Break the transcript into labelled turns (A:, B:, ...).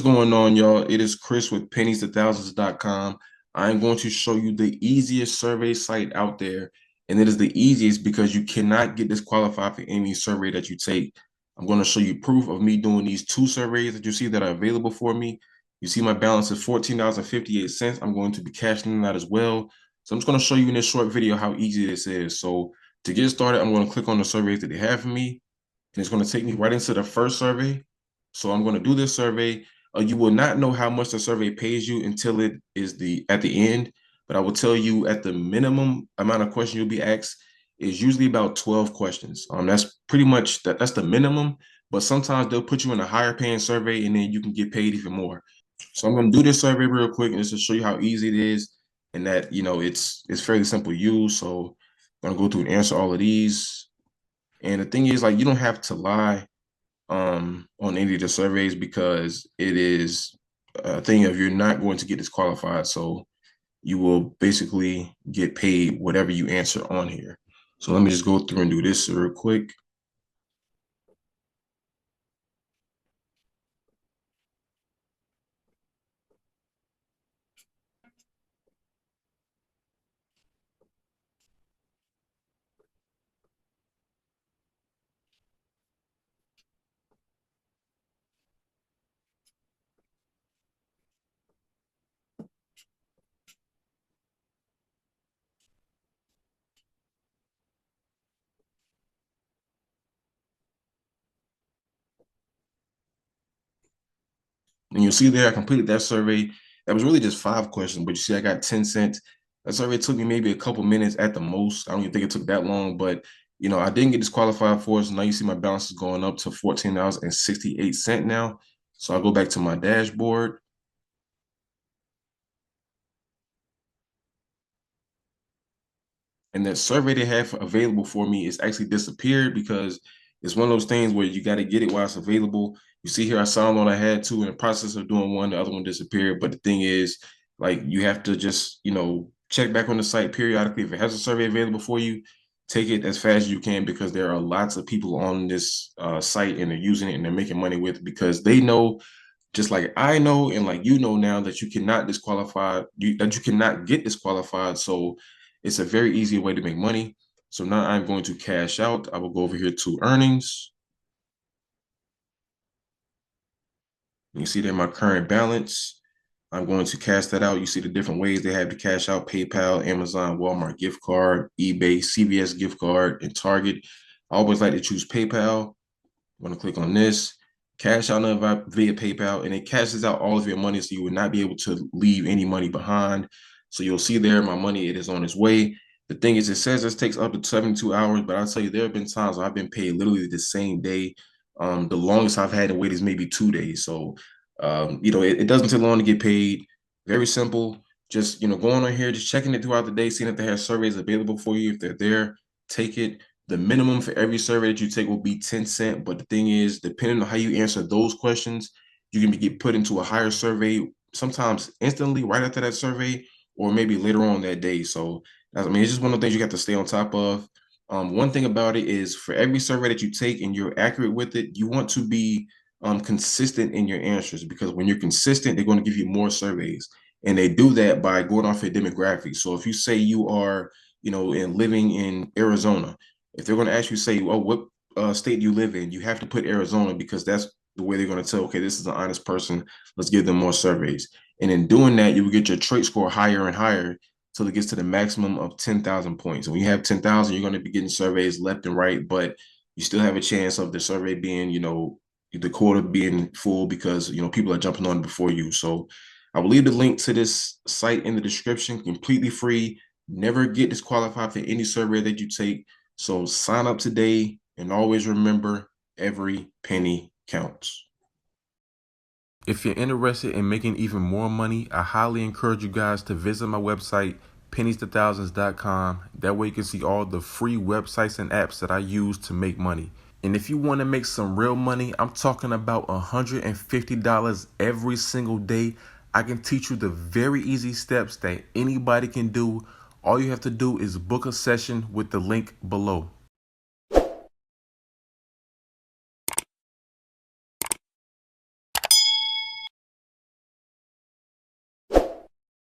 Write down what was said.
A: going on, y'all? It is Chris with pennies2thousands.com. I'm going to show you the easiest survey site out there, and it is the easiest because you cannot get disqualified for any survey that you take. I'm going to show you proof of me doing these two surveys that you see that are available for me. You see my balance is $14.58. I'm going to be cashing them out as well. So I'm just going to show you in this short video how easy this is. So to get started, I'm going to click on the surveys that they have for me, and it's going to take me right into the first survey. So I'm going to do this survey. You will not know how much the survey pays you until it is at the end, but I will tell you at the minimum amount of questions you'll be asked is usually about 12 questions. That's pretty much that's the minimum, but sometimes they'll put you in a higher paying survey and then you can get paid even more. So I'm going to do this survey real quick and just to show you how easy it is, and that it's fairly simple to use. So I'm going to go through and answer all of these. And the thing is, like, you don't have to lie on any of the surveys because it is a thing of you're not going to get disqualified. So you will basically get paid whatever you answer on here. So let me just go through and do this real quick. And you'll see there, I completed that survey. That was really just 5 questions, but you see I got 10 cents. That survey took me maybe a couple minutes at the most. I don't even think it took that long, but I didn't get disqualified for it. So now you see my balance is going up to $14.68 now. So I'll go back to my dashboard. And that survey they have available for me is actually disappeared because it's one of those things where you got to get it while it's available. You see here, I signed on, I had two in the process of doing one, the other one disappeared. But the thing is, like, you have to just, check back on the site periodically. If it has a survey available for you, take it as fast as you can, because there are lots of people on this site and they're using it and they're making money with it because they know, just like I know and like now, that you cannot that you cannot get disqualified. So it's a very easy way to make money. So now I'm going to cash out. I will go over here to earnings. You see there my current balance. I'm going to cash that out. You see the different ways they have to cash out: PayPal, Amazon, Walmart gift card, eBay, CVS gift card, and Target. I always like to choose PayPal. I'm going to click on this, cash out via PayPal, and it cashes out all of your money, so you will not be able to leave any money behind. So you'll see there my money, it is on its way. The thing is, it says this takes up to 72 hours, but I'll tell you, there have been times where I've been paid literally the same day. The longest I've had to wait is maybe 2 days. So, it doesn't take long to get paid. Very simple. Just, going on here, just checking it throughout the day, seeing if they have surveys available for you. If they're there, take it. The minimum for every survey that you take will be 10 cents. But the thing is, depending on how you answer those questions, you can get put into a higher survey, sometimes instantly right after that survey, or maybe later on that day. So, it's just one of the things you got to stay on top of. One thing about it is, for every survey that you take and you're accurate with it, you want to be consistent in your answers, because when you're consistent, they're going to give you more surveys. And they do that by going off your demographics. So if you say you are, and living in Arizona, if they're going to ask you, say, oh, what state do you live in? You have to put Arizona, because that's the way they're going to tell, okay, this is an honest person. Let's give them more surveys. And in doing that, you will get your trait score higher and higher till it gets to the maximum of 10,000 points. And when you have 10,000, you're going to be getting surveys left and right, but you still have a chance of the survey being, the quota being full, because, people are jumping on it before you. So I will leave the link to this site in the description, completely free. Never get disqualified for any survey that you take. So sign up today, and always remember, every penny counts. If you're interested in making even more money, I highly encourage you guys to visit my website, pennies2thousands.com. That way you can see all the free websites and apps that I use to make money. And if you want to make some real money, I'm talking about $150 every single day. I can teach you the very easy steps that anybody can do. All you have to do is book a session with the link below.